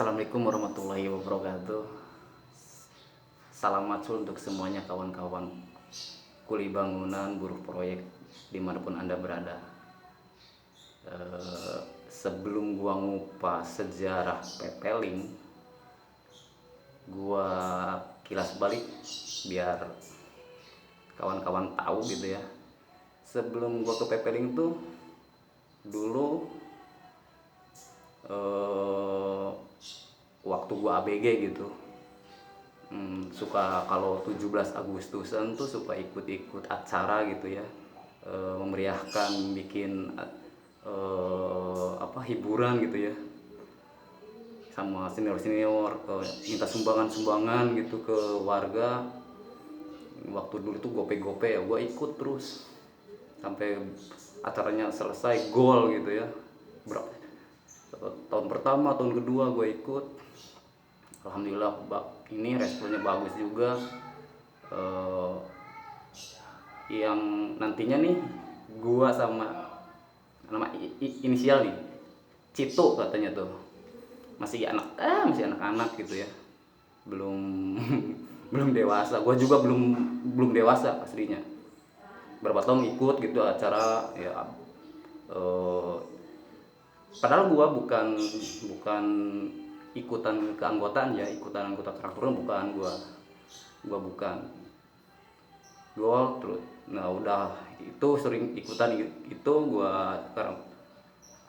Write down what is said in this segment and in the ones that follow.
Assalamualaikum warahmatullahi wabarakatuh. Salam macul untuk semuanya kawan-kawan kuli bangunan, buruh proyek dimanapun Anda berada. Sebelum gua ngupas sejarah Pepeling, gua kilas balik biar kawan-kawan tahu gitu ya. Sebelum gua ke Pepeling tuh dulu waktu gua ABG gitu, suka kalau 17 Agustusan tuh suka ikut-ikut acara gitu ya, memeriahkan, bikin hiburan gitu ya, sama senior-senior, minta sumbangan-sumbangan gitu ke warga. Waktu dulu tuh gope-gope ya, gua ikut terus sampai acaranya selesai gol gitu ya. Tahun pertama, tahun kedua gue ikut, alhamdulillah ini responnya bagus juga. Yang nantinya nih gua sama nama inisial nih Cito katanya tuh masih anak-anak gitu ya, belum belum dewasa. Gua juga belum dewasa aslinya, berapa tahun ikut gitu acara ya. Padahal gua bukan ikutan keanggotaan ya, ikutan anggota traktoran bukan. Gua bukan gol terus. Nah udah itu sering ikutan itu, gua sekarang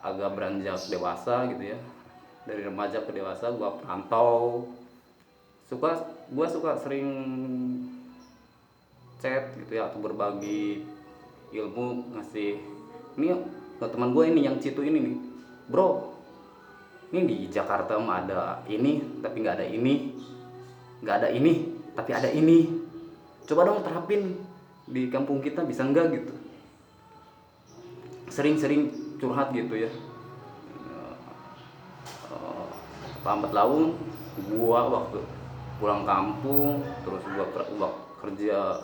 agak beranjak dewasa gitu ya, dari remaja ke dewasa gua perantau. Gua suka sering chat gitu ya, atau berbagi ilmu, ngasih ini ke teman gue ini yang Citu ini nih, bro, ini di Jakarta mah ada ini tapi nggak ada ini, nggak ada ini tapi ada ini, coba dong terapin di kampung kita, bisa nggak gitu. Sering-sering curhat gitu ya. Lambat laun gua waktu pulang kampung, terus gua kerja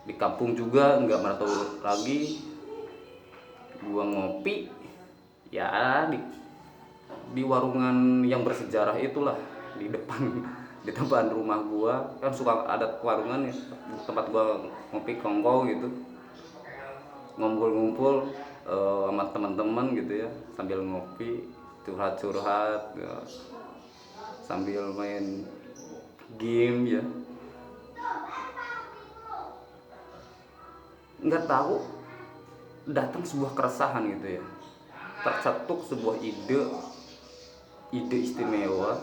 di kampung juga nggak merantau lagi. Gua ngopi ya di warungan yang bersejarah itulah, di depan rumah gua kan suka ada warungan ya, tempat gua ngopi kongko gitu, ngumpul sama teman-teman gitu ya, sambil ngopi curhat-curhat ya, sambil main game ya. Nggak tahu datang sebuah keresahan gitu ya, tercetuk sebuah ide istimewa,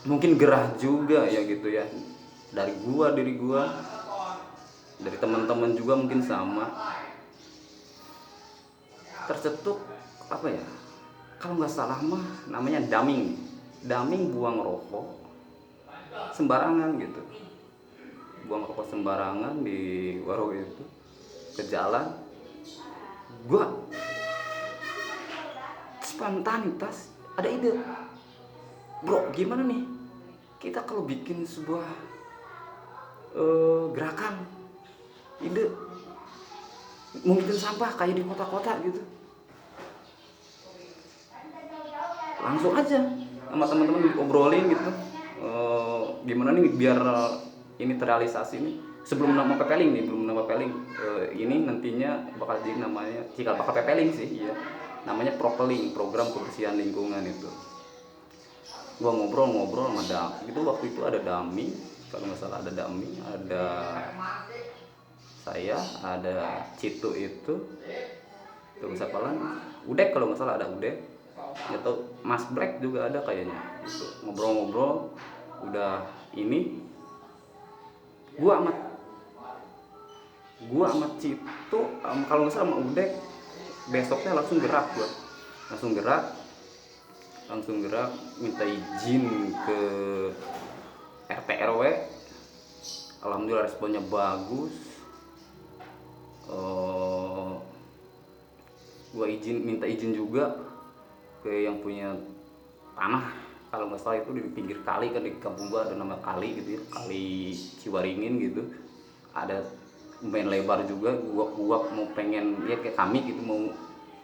mungkin gerah juga ya gitu ya, dari diri gua, dari teman-teman juga mungkin sama. Tercetuk apa ya, kalau nggak salah mah namanya daming buang rokok sembarangan gitu, buang rokok sembarangan di warung itu, ke jalan. Gua spontanitas ada ide, bro gimana nih kita kalau bikin sebuah gerakan, ide mungkin sampah kayak di kota-kota gitu. Langsung aja sama teman-teman diobrolin gitu, gimana nih biar ini terrealisasi nih. Sebelum nama Pepeling nih, ini nantinya bakal jadi namanya, jika bakal Pepeling sih ya, namanya Propeling, program kebersihan lingkungan itu. Gua ngobrol sama itu waktu itu ada Dami, kalau nggak salah ada Dami, ada saya, ada Citu itu, terus siapa lagi, Udek kalau nggak salah, ada Udek atau Mas Black juga ada kayaknya gitu. Ngobrol-ngobrol udah ini, gua amat Citu kalau nggak salah sama Udek besoknya langsung gerak minta izin ke RT RW. Alhamdulillah responnya bagus. Gua minta izin juga ke yang punya tanah, kalau nggak salah itu di pinggir kali kan, di kampung gua ada nama kali gitu ya, kali Ciwaringin gitu, ada lumayan lebar juga. Gua mau pengen ya kayak kami gitu, mau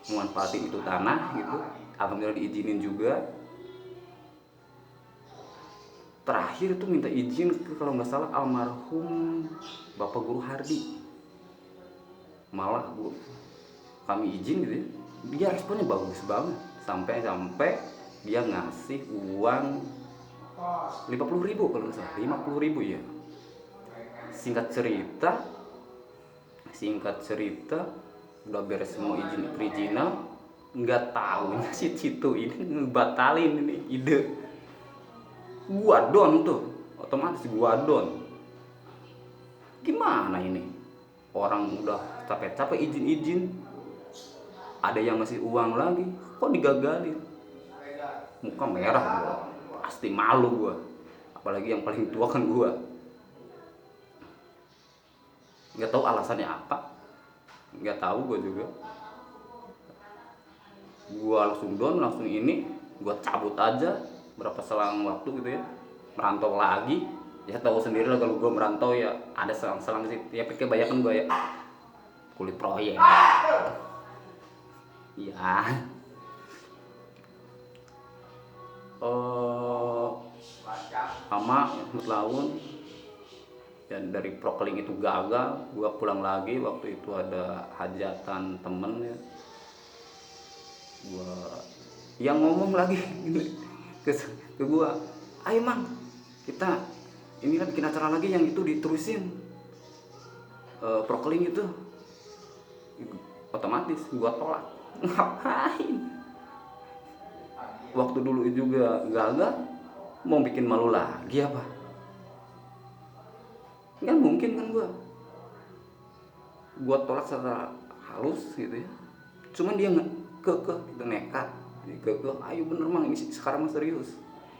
memanfaatin itu tanah gitu, alhamdulillah diizinin juga. Terakhir tuh minta izin ke, kalau nggak salah, almarhum Bapak Guru Hardi. Malah kami izin gitu ya, dia responnya bagus banget, sampai dia ngasih uang 50.000 kalau nggak salah, 50.000 ya. Singkat cerita udah beres semua perizinan, nggak tahu si Cito ini ngebatalin ini ide. Gua down tuh, otomatis gua down. Gimana ini? Orang udah capek-capek izin, ada yang ngasih uang lagi, kok digagalin? Muka merah gua, pasti malu gua. Apalagi yang paling tua kan gua. Nggak tahu alasannya apa, nggak tahu gua juga. Gua langsung down, langsung ini, gua cabut aja. Berapa selang waktu gitu ya, merantau lagi. Ya tahu sendiri lah kalau gue merantau ya ada selang-selang sih. Ya pikir banyak kan gue ya kulit proyek. Ya. Sama Laun dan dari prokeling itu gagal. Gue pulang lagi, waktu itu ada hajatan temen ya. Gue yang ngomong lagi ke gue, ayo Mang, kita ini kan bikin acara lagi yang itu diterusin prokeling itu. Otomatis gue tolak. Ngapain? Waktu dulu juga gagal, mau bikin malu lagi apa? Nggak mungkin kan gue tolak secara halus gitu ya. Cuman dia kekeh gitu, nekat. Ayo bener Mang, ini sekarang mah serius.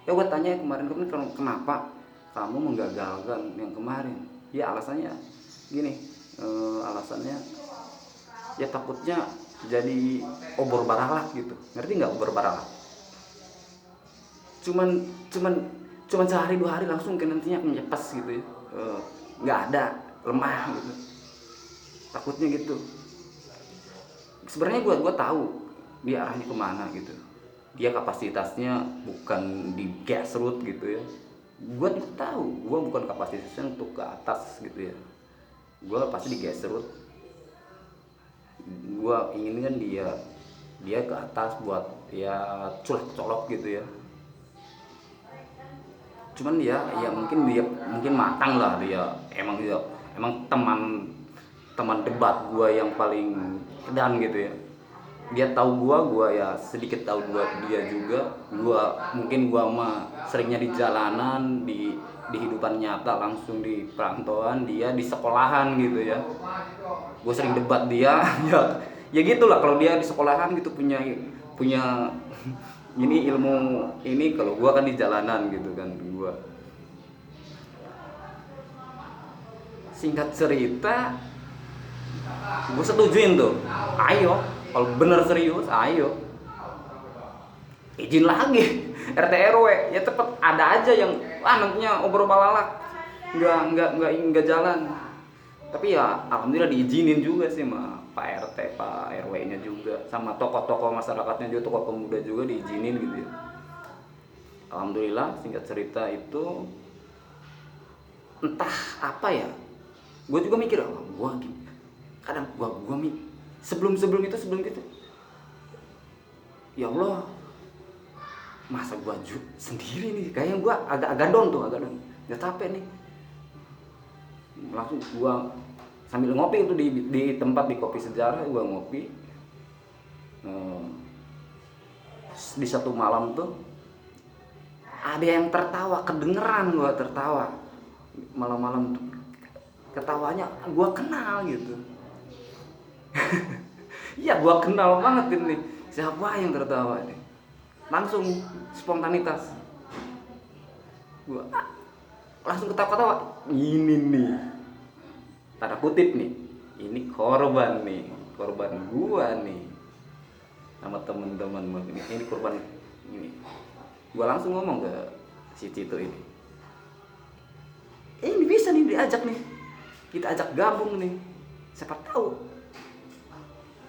Ya gue tanya kemarin kenapa kamu menggagalkan yang kemarin? Ya alasannya gini, alasannya ya takutnya jadi obor baralah gitu. Ngerti nggak obor baralah? Cuman sehari 2 hari langsung nantinya menyepes gitu ya. Nggak ada, lemah gitu. Takutnya gitu. Sebenarnya gue tahu dia arahnya kemana gitu. Dia kapasitasnya bukan di grassroots gitu ya. Gue tahu, gue bukan kapasitasnya untuk ke atas gitu ya. Gue pasti di grassroots. Gue ingin kan dia ke atas buat ya colok gitu ya. Cuman ya mungkin matang lah dia. Emang teman debat gue yang paling edan gitu ya. Dia tahu gua ya sedikit tahu dia juga. Mungkin gua mah seringnya di jalanan, di kehidupan nyata, langsung di perantauan, dia di sekolahan gitu ya. Gua sering debat dia. ya gitulah, kalau dia di sekolahan gitu punya ini ilmu ini, kalau gua kan di jalanan gitu kan. Singkat cerita, gua setujuin tuh, ayo kalau bener serius, ayo izin lagi RT RW. Ya cepet, ada aja yang nantinya obrol balalak nggak jalan. Tapi ya alhamdulillah diizinin juga sih sama Pak RT, Pak RW nya juga, sama tokoh-tokoh masyarakatnya juga, tokoh pemuda juga diizinin gitu ya. Alhamdulillah. Singkat cerita itu entah apa ya, gue juga mikir, kadang gue mikir sebelum itu, ya Allah, masa gua sendiri nih, kayaknya gua agak down, nggak capek nih. Langsung gua sambil ngopi itu di tempat di Kopi Sejarah, gua ngopi. Di satu malam tuh ada yang tertawa, kedengeran gua tertawa malam-malam tuh. Ketawanya gua kenal gitu. Iya, gua kenal banget ini. Siapa yang tertawa ini? Langsung spontanitas. Gua langsung ketawa-ketawa. Ini nih, tanda kutip nih, ini korban gua nih. Sama teman-teman ini korban ini. Gua langsung ngomong ke si Cito ini. Ini bisa nih diajak nih. Kita ajak gabung nih. Siapa tahu.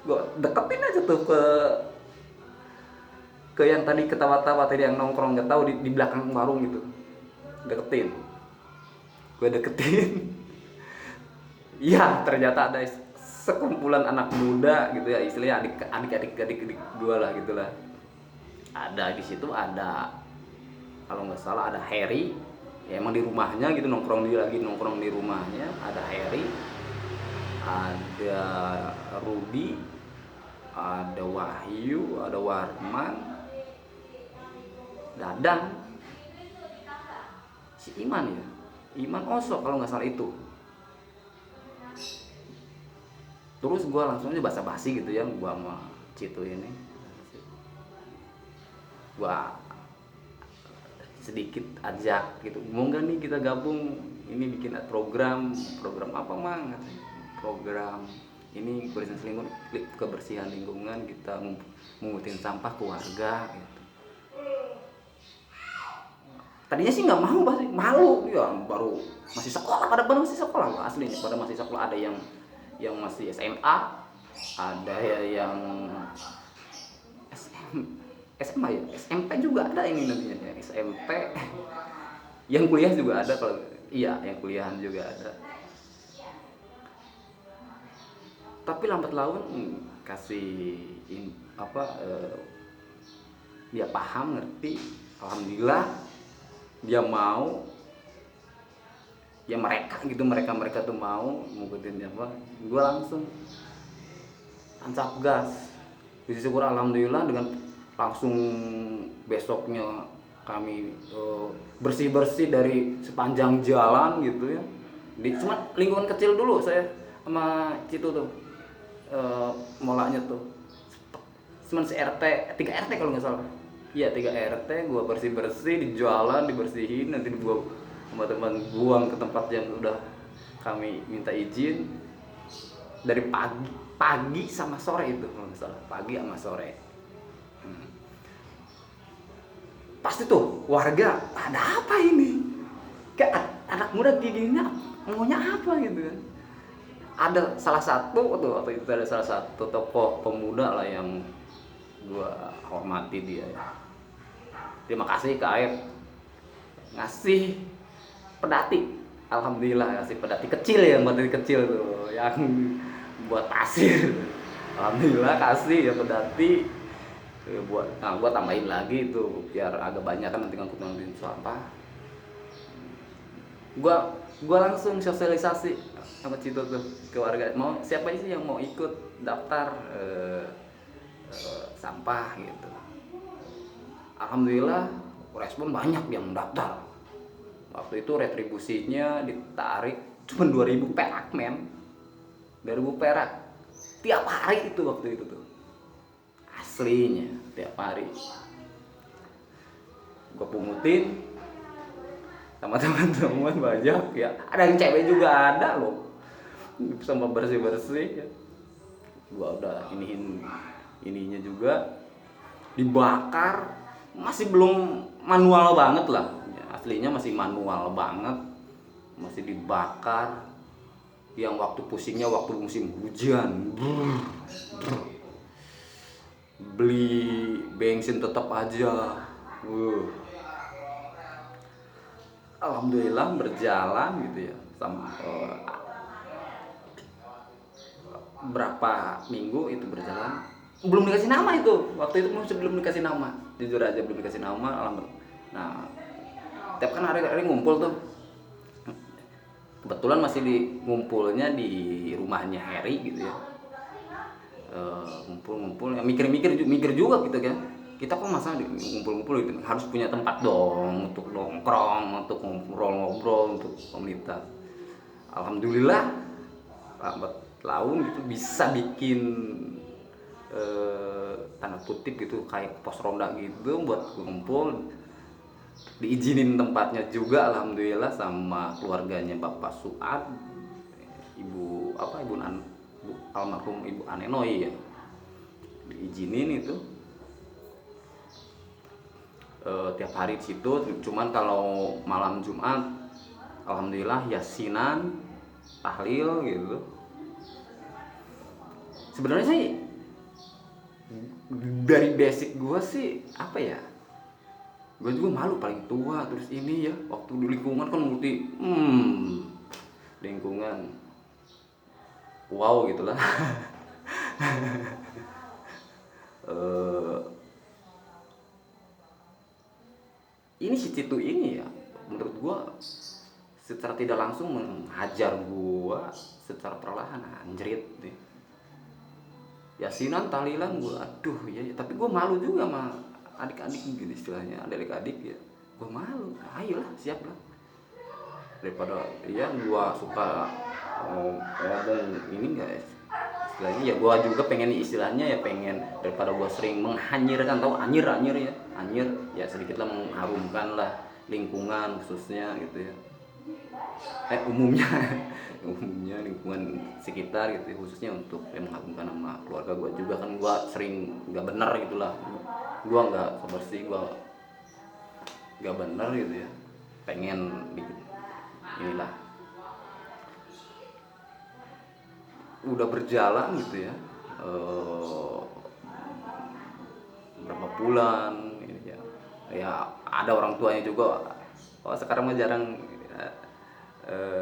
Gue deketin aja tuh ke ke yang tadi ketawa-tawa tadi yang nongkrong nggak tahu di belakang warung gitu, gue deketin. Iya, ternyata ada sekumpulan anak muda gitu ya, istilahnya adik gue lah gitulah. Ada di situ, ada kalau nggak salah ada Harry, ya emang di rumahnya gitu, nongkrong di rumahnya. Ada Harry, ada Rudy, ada Wahyu, ada Warman, Dadang, si Iman ya, Iman Oso kalau nggak salah itu. Terus gue langsung aja basa-basi gitu ya, gue sama Citu ini, gue sedikit ajak gitu, mau nggak nih kita gabung ini bikin program apa mang, program ini kebersihan lingkungan, kita mengutin sampah ke warga gitu. Tadinya sih nggak mau, pasti malu ya, baru masih sekolah, pada masih sekolah aslinya, pada masih sekolah. Ada yang masih SMA, ada ya yang SMA ya, SMP juga ada ini nantinya ya, SMP. Yang kuliah juga ada, kalau iya yang kuliahan juga ada. Tapi lambat laun kasih dia paham, ngerti, alhamdulillah dia mau ya, mereka tuh mau ngikutin apa, gue langsung tancap gas. Syukur alhamdulillah, dengan langsung besoknya kami bersih dari sepanjang jalan gitu ya. Cuma lingkungan kecil dulu saya sama Citu tuh molanya tuh, cuma RT 3 RT kalau nggak salah. Iya 3 RT, gua bersih di jalan, dibersihin, nanti gua sama teman buang ke tempat yang udah kami minta izin. Dari pagi sama sore itu kalau nggak salah, pagi sama sore. Pasti tuh warga, ada apa ini? Kayak anak muda gini maunya apa gitu kan? Ada salah satu tuh, waktu itu ada salah satu tokoh pemuda lah yang gua hormati dia ya. Terima kasih ke AF ngasih pedati, alhamdulillah ngasih pedati kecil ya, pedati kecil tuh yang buat pasir. Alhamdulillah kasih ya pedati buat, nah gua tambahin lagi tuh biar agak banyak kan nanti ngangkutin sampah. Gua langsung sosialisasi sama Cito tuh ke warga, mau siapa sih yang mau ikut daftar sampah gitu. Alhamdulillah respon banyak yang mendaftar. Waktu itu retribusinya ditarik cuma 2.000 perak men, 2.000 perak tiap hari itu waktu itu tuh, aslinya tiap hari gue pungutin sama teman-teman banyak ya. Ada yang cewek juga ada loh, sama bersih ya. Gue udah ininya juga dibakar, masih belum manual banget lah ya, aslinya masih manual banget, masih dibakar. Yang waktu pusingnya waktu musim hujan, beli bensin tetap aja. Alhamdulillah berjalan gitu ya, sama berapa minggu itu berjalan. Belum dikasih nama itu, waktu itu belum dikasih nama, jujur aja belum dikasih nama. Alhamdulillah. Nah tiap kan hari ngumpul tuh, kebetulan masih ngumpulnya di rumahnya Harry gitu ya. Ngumpul ya, mikir juga gitu kan, kita kok masa ngumpul gitu, harus punya tempat dong untuk nongkrong, untuk ngobrol, untuk komunitas. Alhamdulillah lambat laun gitu bisa bikin tanda kutip gitu kayak pos ronda gitu buat ngumpul. Diizinin tempatnya juga alhamdulillah sama keluarganya Bapak Suad, Ibu almarhum Ibu Anenoi ya, diizinin itu tiap hari di situ. Cuman kalau malam Jumat alhamdulillah yasinan, tahlil gitu. Sebenarnya sih dari basic gue sih apa ya, gue juga malu paling tua terus ini ya, waktu di lingkungan kan ngerti, lingkungan wow gitulah. Eh, ini si Citu ini ya menurut gua secara tidak langsung menghajar gua secara perlahan, anjrit nih. Yasinan tahlilan gua aduh ya, ya, tapi gua malu juga sama adik-adik gitu istilahnya, adik-adik ya. Gua malu, ayolah siap lah. Daripada ya gua suka ngomong ini guys, istilahnya ya gua juga pengen istilahnya ya pengen, daripada gua sering menghanyirkan, tahu anyir anyir ya, anyir ya sedikit lah mengharumkan lah lingkungan khususnya gitu ya, umumnya. Umumnya lingkungan sekitar gitu ya, khususnya untuk yang mengagumkan nama keluarga gue juga kan, gue sering nggak benar gitulah, gue nggak sebersih, gue nggak benar gitu ya, pengen inilah udah berjalan gitu ya, berapa bulan ini ya, ya ada orang tuanya juga, oh sekarang mah jarang